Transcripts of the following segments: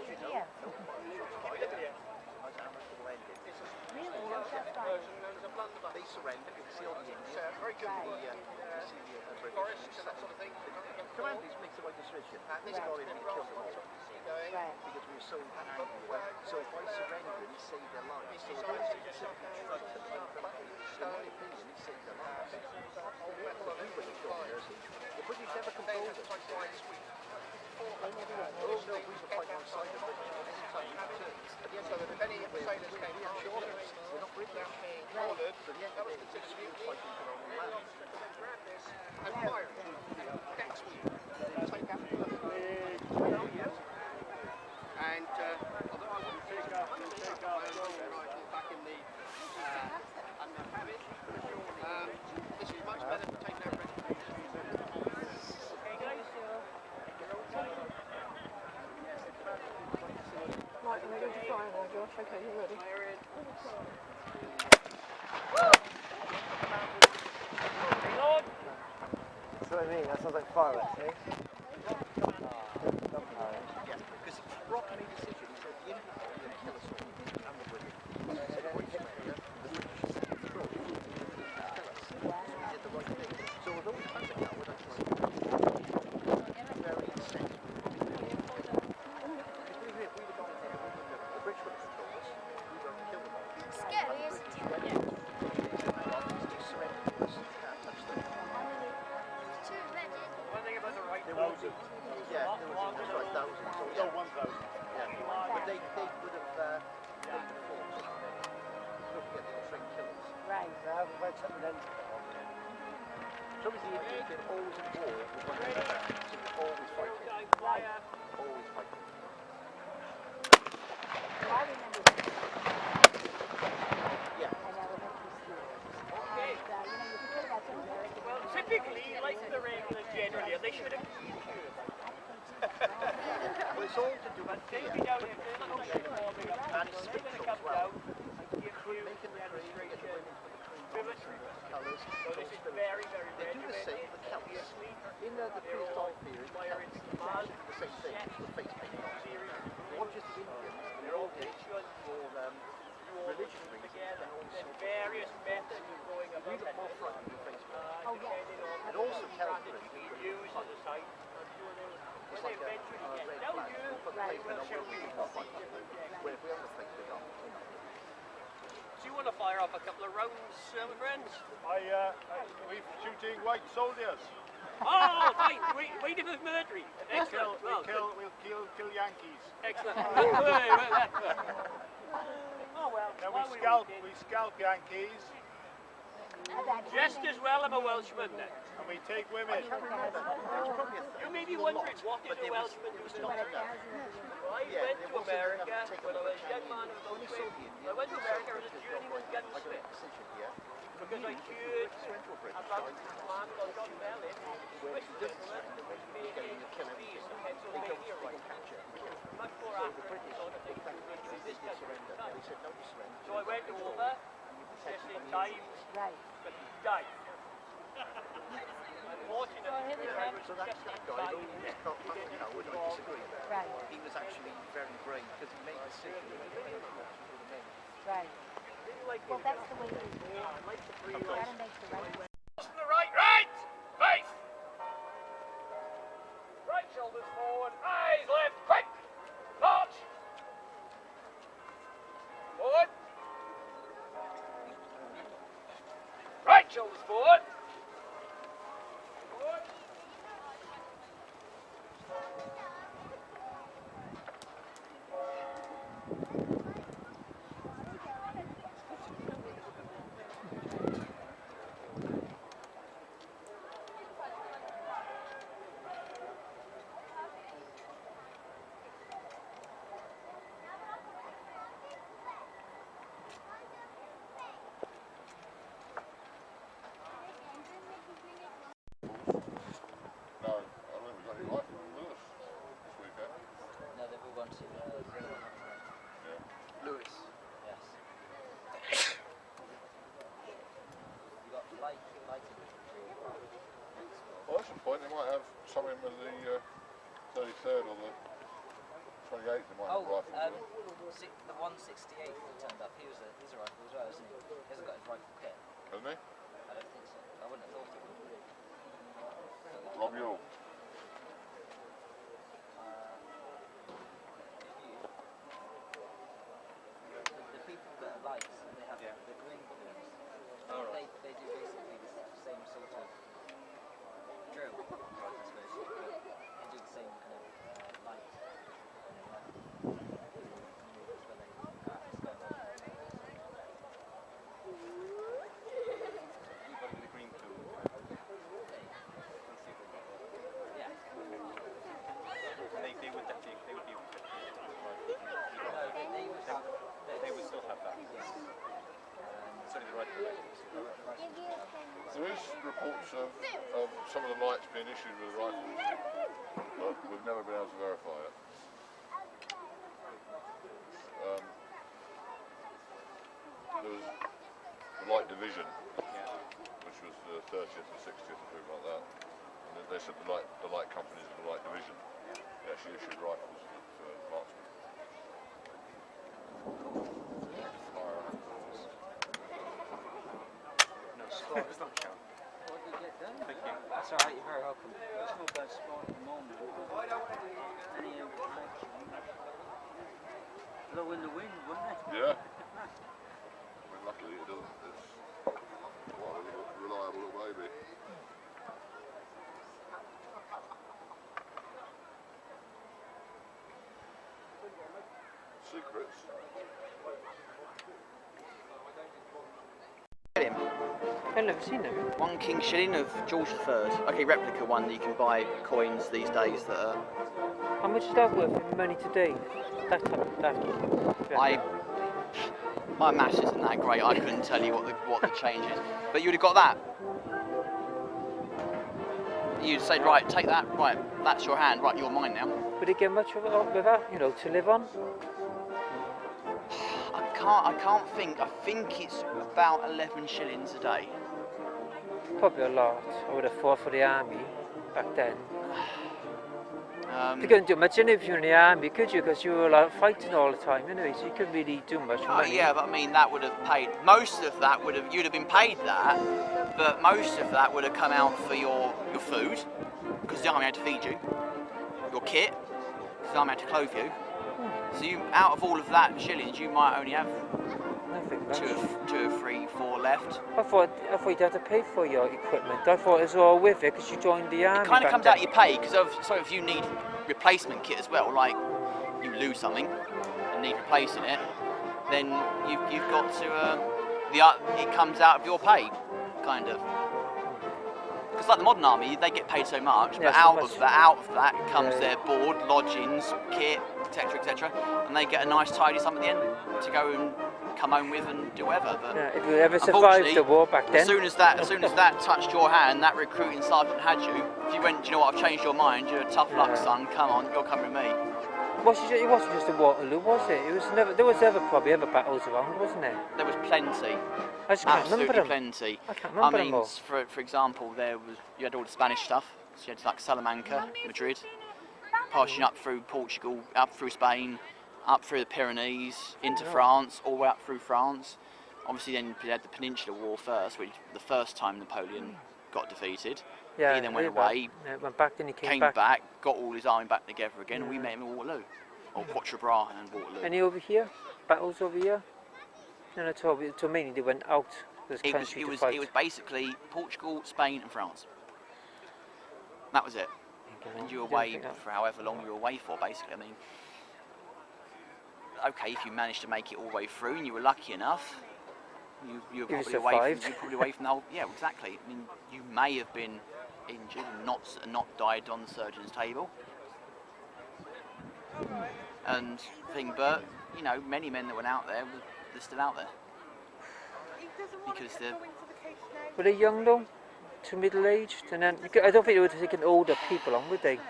here. Really? What's that like? They surrender, you can see all the Indians. Very good. You see the British and that sort of thing. Commanders makes the right decision. This guy didn't kill them all. Because we were so angry. So by surrendering, he saved their lives. So they simply tried to take them back. In my opinion, he saved their lives. So we were the governors. The British never controlled us. Oh no, we were fighting outside the British. At the end of the day, if any sailors came ashore, we're not British. So the end of the day, it's we were fighting for our own land. And fire. Next week, take out and although I wouldn't take out back in the habit, this is much better for taking out refugees. Right, and we're going to fire now, Josh. Okay, you ready? That's what I mean, that sounds like fireworks, eh? Yeah, because Brock made a decision, he said the Indians are going to kill us all, and the British. He said, wait, the British said the British kill us. So he did the right thing. So although we found it out, we're not trying to very insensitive. Because we were going there, the British would have controlled us, we were going to kill them all. It's scary, isn't it? They surrendered to us, can't touch them. Too ready. One thing about the right There was like thousands. So, yeah. 1,000. Yeah. But they would have fought. Don't forget they were trained killers. Right. So is the Indians, they're always at war with one another. So they're always fighting. Always fighting. Well, I remember this. Yeah. In elementary school. Okay. And, you forget about things very Well, typically, like the regulars generally, they should have Well, it's all to do with fear. be down here, And it's spiritual as well. give you Making the cream, get the women for the cream, colours. So this is very, very They do the same with the Celts. In the prehistoric period, the Celts did the same thing, the face painting on. Not just the Indians, they're all did for religious reasons and also various methods of going we about look more it. frightened than face painting. Depending on And also Celtic use as a site. it's like a red flag. We'll put the place where we're not fighting. Where if we have a place, we're not. Do you want to fire off a couple of rounds, my friends? We're shooting white soldiers. Oh, fine. Wait if it's military. Excellent. We'll kill Yankees. Excellent. Oh well. Now we scalp Yankees, Just as well I'm a Welshman then. and we take women. You may be wondering what is a Welshman doing? I went to America when I was a young man of about 20. I went to America as a journeyman gunsmith because I cured a man called John Mellon, which gentleman was making beer in Pennsylvania right now. Much more accurate sort of thing in this country. So I went over just in time, but he died. Unfortunately, So that's that guy who would disagree. Right. He was actually very brave because he made a decision. Right. Well, that's the way it is. You gotta make the right way. To the right, right, face. Right shoulders forward, eyes left, quick, march. Forward. Right shoulders forward. Forward. Lewis. Yes. You got light Well, that's the point. They might have something with the 33rd or the 28 they might Oh, have rifles. the 168 that turned up, he's a rifle as well, isn't he? He hasn't got his rifle kit. Hasn't he? I don't think so. I wouldn't have thought he would. Rob Yule. The people that are lights, they have the green balloons. They do basically the same sort of drill, I suppose. They do the same kind of light. Anybody with a green clue? Yeah. They would definitely, they would be on 50. They They would still have that. Certainly the rifle. There is reports of some of the lights being issued with rifles, but we've never been able to verify it. There was the light division, which was the 30th and 60th and things like that, and they said the light companies of the light division actually issued rifles for marksmen. No, it's not count. What did you get done? Thank you. That's alright, you're very welcome. It's not bad spot at the moment. Any reflection. Blow in the wind, wouldn't it? Yeah. I mean, luckily it doesn't. It's quite a reliable little baby. Secrets. I've never seen them. 1 king shilling of George III. Okay, replica one that you can buy coins these days that are. How much is that worth in money today? That My maths isn't that great. I couldn't tell you what the change is. But you'd have got that. You'd say, right, take that. Right, that's your hand. Right, you're mine now. Would it get much of it with that, you know, to live on? I can't think. I think it's about 11 shillings a day. Probably a lot. I would have thought for the army back then. You couldn't do much if you were in the army, could you? Because you were like fighting all the time, anyway. So you couldn't really do much money. Yeah, but I mean that would have paid. Most of that would have. You'd have been paid that, but most of that would have come out for your food, because the army had to feed you. Your kit, because the army had to clothe you. So you, out of all of that shillings, you might only have two or three, 4 left. I thought you'd have to pay for your equipment. I thought it was all with it because you joined the army. It kind of comes out of your pay, because if you need replacement kit as well, like you lose something and need replacing it, then you've got to it comes out of your pay, kind of. Because like the modern army, they get paid so much, but out of that comes their board, lodgings, kit, etc., etc., and they get a nice tidy sum at the end to go and come home with and do whatever. But if you ever survived the war back then, as soon as that touched your hand, that recruiting sergeant had you. If you went, do you know what? I've changed your mind. You're a tough luck, son. Come on, you're coming with me. It wasn't just a Waterloo, was it? It was never. There was probably other battles around, wasn't there? There was plenty. I just can't remember them. Plenty. I can't remember them all. For example, you had all the Spanish stuff. So you had like Salamanca, Madrid, passing up through Portugal, up through Spain, up through the Pyrenees, into France, all the way up through France. Obviously, then you had the Peninsular War first, which the first time Napoleon got defeated. Yeah, he then went away. Went back, then he came back, got all his army back together again, and we met him in Waterloo, or Quatre Bras and Waterloo. Any over here? Battles over here? No, at all. So mainly they went out. It was basically Portugal, Spain, and France. That was it. And you were away for however long you were away for, basically. I mean, okay, if you managed to make it all the way through and you were lucky enough, you were probably away from the whole. Yeah, exactly. I mean, you may have been injured and not died on the surgeon's table. And but you know, many men that went out there, they're still out there. Because were they young though? To middle-aged, and then I don't think they would have taken older people on, would they?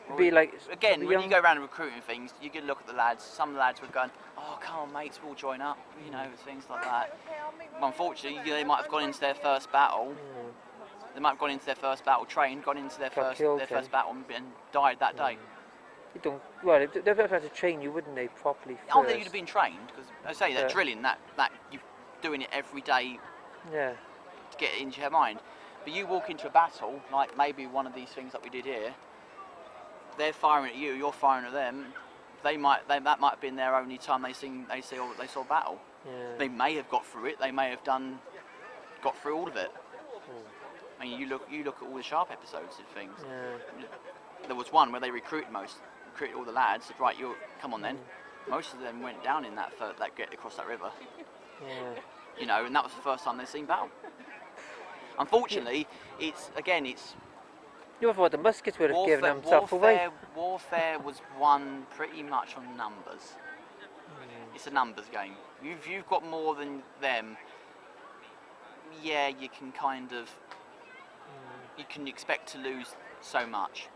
It'd be like again, when you go around recruiting things, you could look at the lads. Some of the lads were going, "Oh, come on, mates, we'll join up," you know, things like that. But unfortunately, they might have gone into their first battle. They might have gone into their first battle, trained, gone into their first battle, and died that day. You don't. Well, they'd have to train you, wouldn't they, properly? First. Oh, you'd have been trained because I say that Yeah. drilling, that you're doing it every day Yeah. to get it into your mind. But you walk into a battle, like maybe one of these things that we did here. They're firing at you, you're firing at them. That might have been their only time they saw battle. Yeah. They may have got through it. They may have got through all of it. I mean, you look at all the Sharp episodes of things. Yeah. There was one where they recruited all the lads. Said, right, come on then. Most of them went down in that get across that river. Yeah. You know, and that was the first time they'd seen battle. Unfortunately, it's. You thought the muskets would have given themselves away. Warfare was won pretty much on numbers. It's a numbers game. You've got more than them. Yeah, you can kind of. You can expect to lose so much.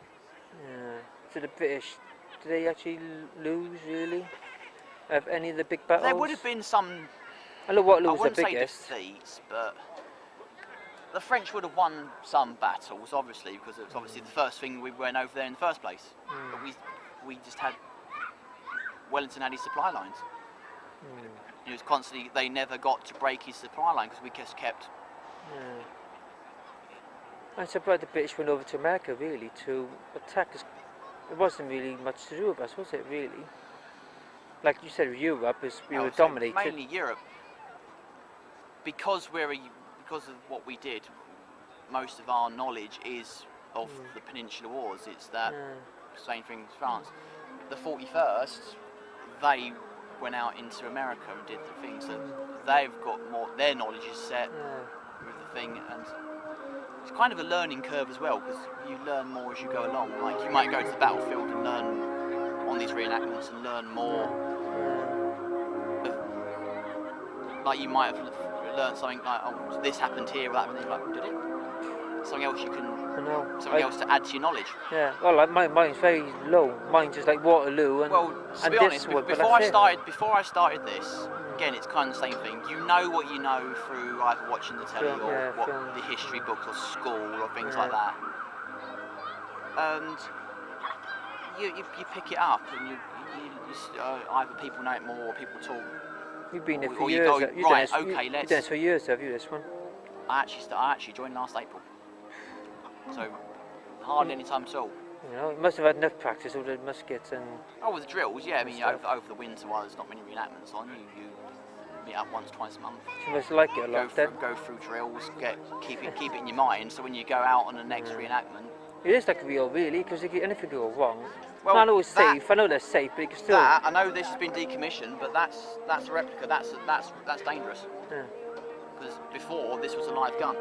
Yeah. So the British, did they actually lose really? Of any of the big battles? There would have been some. I know what I was the wouldn't say biggest. defeats, but the French would have won some battles, obviously, because it was obviously the first thing we went over there in the first place. But we just had Wellington had his supply lines. It was constantly. They never got to break his supply line because we just kept. Yeah. I'm surprised the British went over to America really to attack us. There wasn't really much to do with us, was it really? Like you said, Europe, we were dominated. Mainly Europe. Because of what we did, most of our knowledge is of the Peninsular Wars. It's that same thing as France. The 41st, they went out into America and did the thing, so they've got more. Their knowledge is set with the thing, and it's kind of a learning curve as well because you learn more as you go along. Like you might go to the battlefield and learn on these reenactments and learn more. Like you might have learned something like, oh, this happened here, or that happened here. Like, did it? Something else you can. Something else to add to your knowledge. Yeah. Well, like mine's very low. Mine's just like Waterloo and. Well, to be honest, before I started this, again, it's kind of the same thing. You know what you know through either watching the telly or the history books or school or things like that, and you pick it up and you either people know it more or people talk. You've been there for or years. You go, right, okay, You've done this for years, have you? This one. I actually joined last April, so hardly any time at all. You know, you must have had enough practice with the muskets and. Oh, with the drills, yeah. I mean, over the winter while there's not many reenactments on, you meet up once, twice a month. You must like it a lot. Go through drills, keep it in your mind. So when you go out on the next reenactment, it is like real, really, because if anything go wrong, well, I know it's safe. I know they're safe, but you can still. I know this has been decommissioned, but that's a replica. That's dangerous. Yeah. Because before this was a live gun.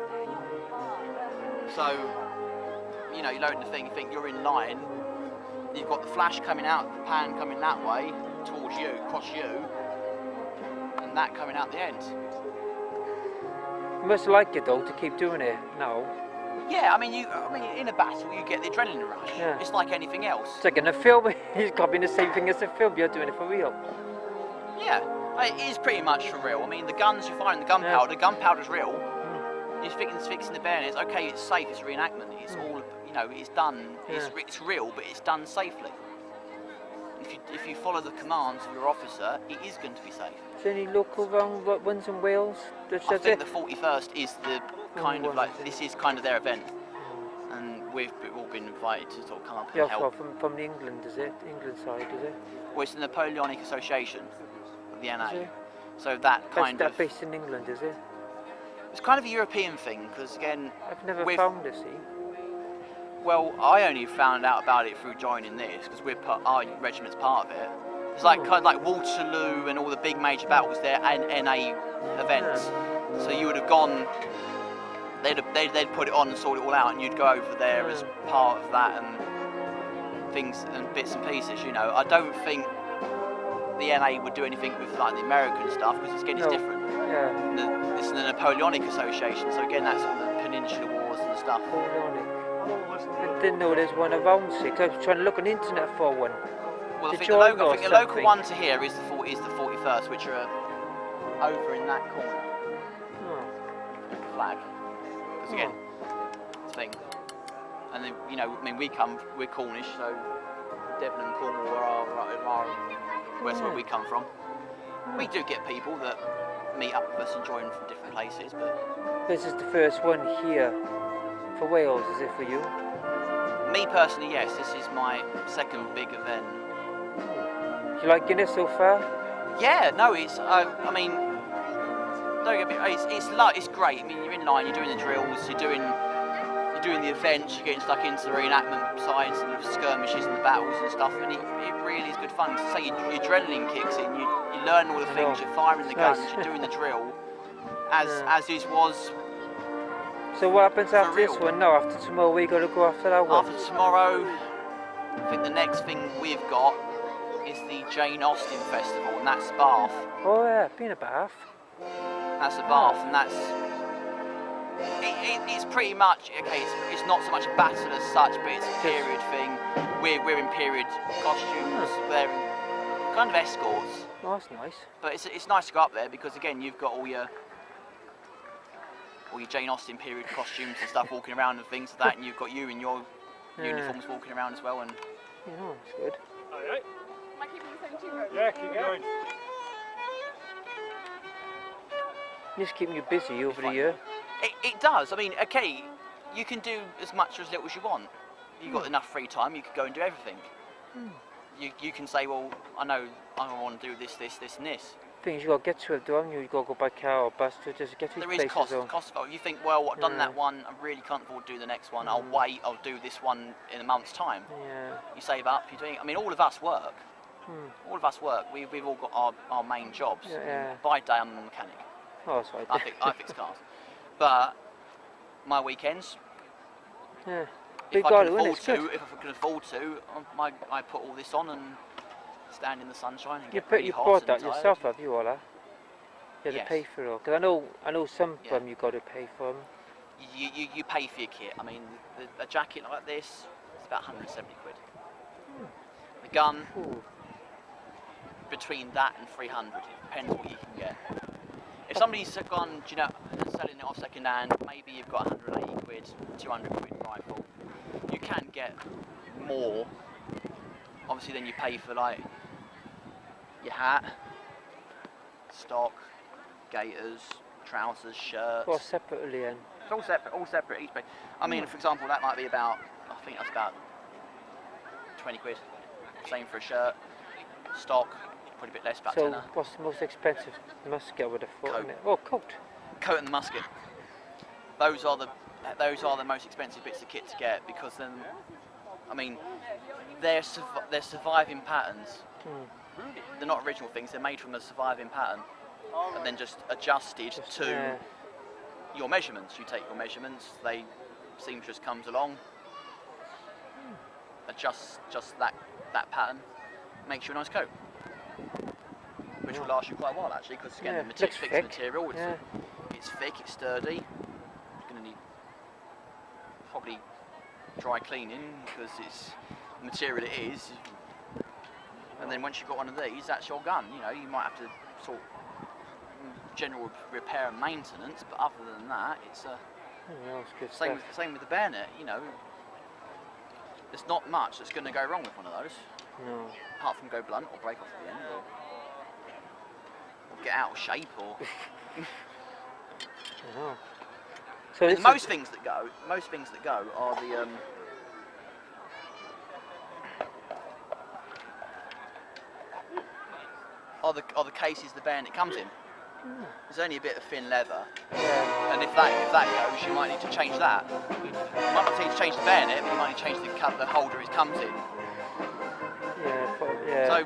So you know, you load the thing, you think you're in line. You've got the flash coming out, the pan coming that way towards you, across you, and that coming out the end. You must like it though to keep doing it now. Yeah, I mean, in a battle you get the adrenaline rush. Yeah. It's like anything else. It's like in a film. It's got to be the same thing as a film. You're doing it for real. Yeah, it is pretty much for real. I mean, the guns you're firing, the gunpowder's real. You're fixing the bayonets. Okay, it's safe. It's a reenactment. It's all, you know, it's done. It's real, but it's done safely. If you follow the commands of your officer, it is going to be safe. Is there any local ones in Wales? I think the 41st is the kind of like, this is kind of their event, and we've all been invited to sort of come up and help. From the England, is it? England side, is it? Well, it's the Napoleonic Association of the NA. Is it? So that kind of. That's based in England, is it? It's kind of a European thing, because again. I've never found it, see. Well, I only found out about it through joining this, because our regiment's part of it. It's like kind of like Waterloo and all the big major battles there, and NA events. So you would have gone. They'd put it on and sort it all out, and you'd go over there as part of that and things and bits and pieces. You know, I don't think the NA would do anything with like the American stuff, because again it's different. Yeah. This is the Napoleonic Association, so again that's all the Peninsular Wars and stuff. Napoleonic. I didn't know there's one around 6. I was trying to look on the internet for one. Well, I think the local one to here is the 41st, which are over in that corner. The flag. Because again, it's a thing. And then, you know, I mean, we're Cornish, so Devon and Cornwall, where's where we come from. We do get people that meet up with us and join from different places, but This is the first one here for Wales, is it for you? me personally, yes, this is my second big event. Do you like Guinness so far? Yeah, no, it's, I mean, don't get me, it's great. I mean, you're in line, you're doing the drills, you're doing the events, you're getting stuck into the reenactment sides and the skirmishes and the battles and stuff, and it really is good fun. So say your adrenaline kicks in, you learn all the things, you're firing the guns, you're doing the drill, as is was. So what happens after this one? No, after tomorrow we got to go after that one. After tomorrow, I think the next thing we've got is the Jane Austen Festival, and that's Bath. Oh yeah, been a Bath. That's a Bath, and that's it's pretty much okay. It's not so much a battle as such, but it's a period thing. We're in period costumes. They're kind of escorts. Oh, that's nice. But it's nice to go up there because again you've got all your Jane Austen period costumes and stuff walking around and things like that, and you've got you in your uniforms walking around as well. And yeah, that's good. Alright. Am I keeping the same too? Yeah, keep going. Just keeping you busy over the year. It does. I mean, okay, you can do as much or as little as you want. You've got enough free time, you could go and do everything. You can say, well, I know I want to do this, this, this and this. Things you got to get to it, don't you? You got to go by car or bus to just get to these places. There is cost. You think, well, I've done that one, I really can't afford to do the next one. I'll wait, I'll do this one in a month's time. Yeah. You save up, you're doing. I mean, all of us work. All of us work. We've all got our main jobs. Yeah. By day, I'm a mechanic. Oh, that's right. I fix cars. But my weekends, yeah. if I can afford to, I put all this on and stand in the sunshine and get pretty hot. You bought and that tired. yourself, have you, Ola? You had Yes. to pay for it all. Because I know some of them you got to pay for them. You pay for your kit. I mean, a jacket like this, it's about 170 quid. The gun, between that and 300. It depends what you can get. If somebody's gone, you know, selling it off second hand, maybe you've got 180 quid, 200 quid rifle. You can get more. Obviously, then you pay for like your hat, stock, gaiters, trousers, shirts. Well, separately then. It's all separate each pay. I mean, for example, that might be about, I think that's about 20 quid. Same for a shirt, stock, probably a bit less, about So tenner. what's the most expensive musket with a foot Coat. in it? Oh, coat. Coat and the musket. Those are the most expensive bits of kit to get because then, I mean, they're surviving patterns. They're not original things. They're made from a surviving pattern, and then just adjusted to your measurements. You take your measurements. Seamstress comes along, adjusts just that pattern, makes you a nice coat, which will last you quite a while actually, because again, the fixed material. It's thick, it's sturdy. It's going to need probably dry cleaning because it's the material it is. And then once you've got one of these, that's your gun. You know, you might have to sort general repair and maintenance, but other than that, it's same with the bayonet. You know, there's not much that's going to go wrong with one of those. No. Apart from go blunt or break off at the end, or get out of shape, or. So most things that go are the are the cases the bayonet comes in. There's only a bit of thin leather, and if that goes, you might need to change that. You might not need to change the bayonet, but you might need to change the holder it comes in. So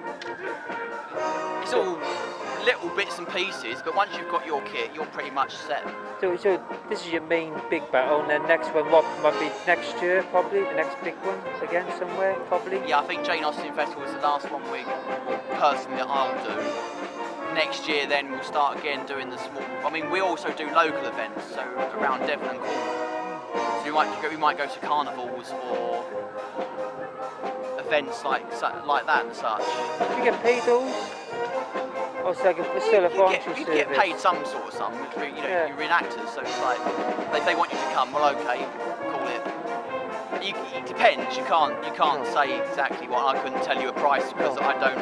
it's all little bits and pieces, but once you've got your kit, you're pretty much set. So this is your main big battle, and then next one, what might be next year, probably the next big one again somewhere, probably. Yeah, I think Jane Austen Festival is the last one personally that I'll do. Next year, then we'll start again doing the small. I mean, we also do local events, so around Devon and Cornwall. So we might go to carnivals or events like that and such. Do you get paid those? Or is it's still a voluntary service? You get paid some sort of sum. You know, you're in actors, so it's like if they want you to come, well, okay, call it It depends. You can't say exactly what. I couldn't tell you a price because I don't.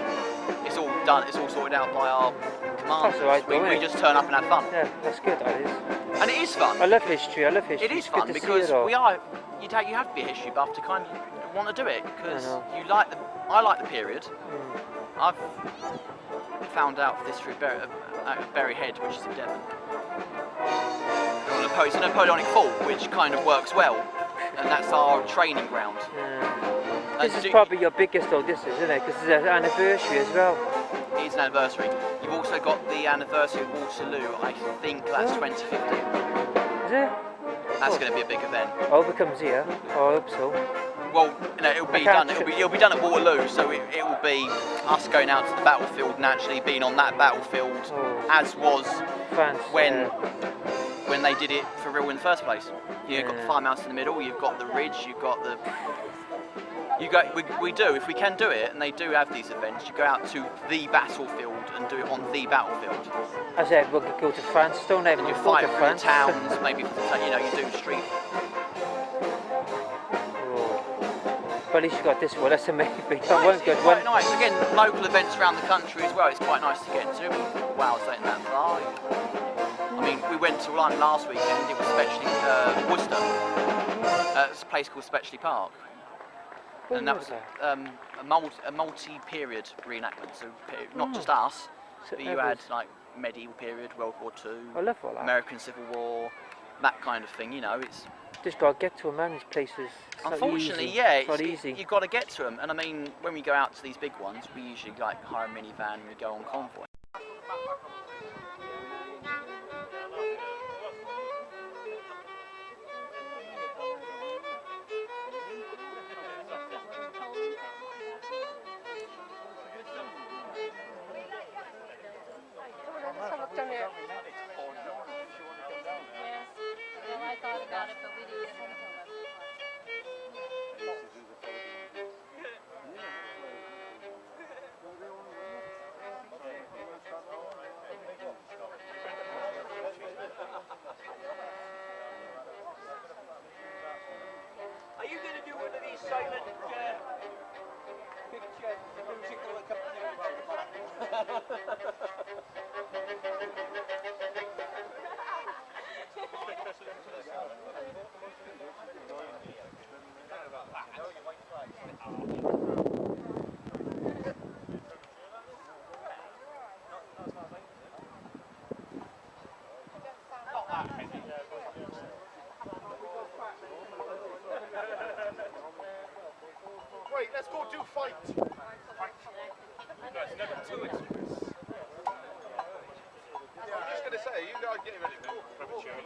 It's all done. It's all sorted out by our commanders. That's right, we just turn up and have fun. Yeah, that's good. That is. And it is fun. I love history. I love history. It is It's good fun to see because it all. we are. You have to be a history buff to kind of want to do it because you like the. I like the period. I've found out this through Berry Head, which is in Devon. It's a Napoleonic fort, which kind of works well, and that's our training ground. This is probably your biggest though, this is, isn't it? Because it's an anniversary as well. It is an anniversary. You've also got the anniversary of Waterloo. I think that's 2015. Is it? That's going to be a big event. Oh, it comes here. Oh, I hope so. Well, it'll be done. It'll be done at Waterloo, so it will be us going out to the battlefield and actually being on that battlefield, as was France, when they did it for real in the first place. You've got the farmhouse in the middle. You've got the ridge. You've got the. We do, if we can do it, and they do have these events, you go out to the battlefield and do it on the battlefield. I said we could go to France, don't they? And you fight through the towns, maybe you do street. But at least you got this one, that's amazing. It's quite nice. Again, local events around the country as well, it's quite nice to get to. Wow, it's not that far. I mean, we went to London last weekend, it was Worcester. It's a place called Spetchley Park. And that was a multi-period reenactment, so not just us, but you had like medieval period, World War II, I love all that. American Civil War, that kind of thing, it's... Just got to get to them, man, these places. Unfortunately, it's not easy. You've got to get to them, and I mean, when we go out to these big ones, we usually like hire a minivan and we go on convoy. Down here. Yes. Well, I thought about it, but we didn't get home Are you going to do one of these silent picture musical Right, let's go do fight. I'm just going to say, you guys get ready for premature.